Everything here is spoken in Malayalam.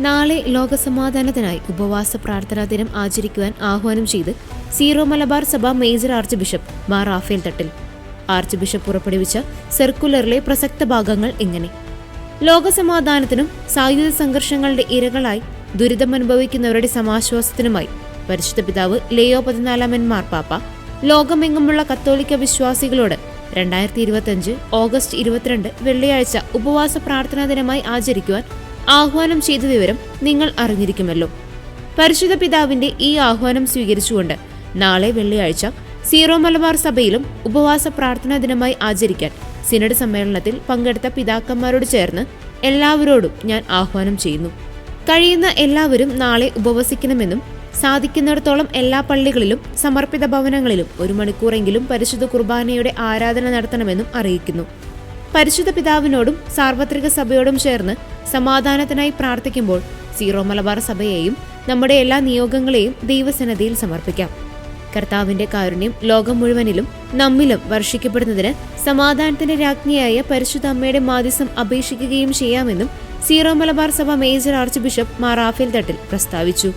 നാളെ ലോകസമാധാനത്തിനായി ഉപവാസ പ്രാർത്ഥനാ ദിനം ആചരിക്കുവാൻ ആഹ്വാനം ചെയ്ത് സീറോ മലബാർ സഭ major archbishop Mar Raphael Thattil. Archbishop പുറപ്പെടുവിച്ച സർക്കുലറിലെ പ്രസക്ത ഭാഗങ്ങൾ ഇങ്ങനെ: ലോകസമാധാനത്തിനും സായുധ സംഘർഷങ്ങളുടെ ഇരകളായി ദുരിതമനുഭവിക്കുന്നവരുടെ സമാശ്വാസത്തിനുമായി പരിശുദ്ധ പിതാവ് ലിയോ 14 മാർപ്പാപ്പ ലോകമെങ്ങുമുള്ള കത്തോലിക്ക വിശ്വാസികളോട് 2025 ഓഗസ്റ്റ് 22 വെള്ളിയാഴ്ച ഉപവാസ പ്രാർത്ഥനാ ദിനമായി ആചരിക്കുവാൻ ആഹ്വാനം ചെയ്ത വിവരം നിങ്ങൾ അറിഞ്ഞിരിക്കുമല്ലോ. പരിശുദ്ധ പിതാവിന്റെ ഈ ആഹ്വാനം സ്വീകരിച്ചുകൊണ്ട് നാളെ വെള്ളിയാഴ്ച സീറോ മലബാർ സഭയിലും ഉപവാസ പ്രാർത്ഥനാ ദിനമായി ആചരിക്കാൻ സിനഡ് സമ്മേളനത്തിൽ പങ്കെടുത്ത പിതാക്കന്മാരോട് ചേർന്ന് എല്ലാവരോടും ഞാൻ ആഹ്വാനം ചെയ്യുന്നു. കഴിയുന്ന എല്ലാവരും നാളെ ഉപവസിക്കണമെന്നും സാധിക്കുന്നിടത്തോളം എല്ലാ പള്ളികളിലും സമർപ്പിത ഭവനങ്ങളിലും 1 മണിക്കൂറെങ്കിലും പരിശുദ്ധ കുർബാനയുടെ ആരാധന നടത്തണമെന്നും അറിയിക്കുന്നു. പരിശുദ്ധ പിതാവിനോടും സാർവത്രിക സഭയോടും ചേർന്ന് സമാധാനത്തിനായി പ്രാർത്ഥിക്കുമ്പോൾ സീറോ മലബാർ സഭയെയും നമ്മുടെ എല്ലാ നിയോഗങ്ങളെയും ദൈവസന്നിധിയിൽ സമർപ്പിക്കാം. കർത്താവിന്റെ കാരുണ്യം ലോകം മുഴുവനിലും നമ്മിലും വർഷിക്കപ്പെടുന്നതിന് സമാധാനത്തിന്റെ രാജ്ഞിയായ പരിശുദ്ധ അമ്മയുടെ മാധ്യസ്ഥം അപേക്ഷിക്കുകയും ചെയ്യാമെന്നും സീറോ മലബാർ സഭ major archbishop Mar Raphael Thattil പ്രസ്താവിച്ചു.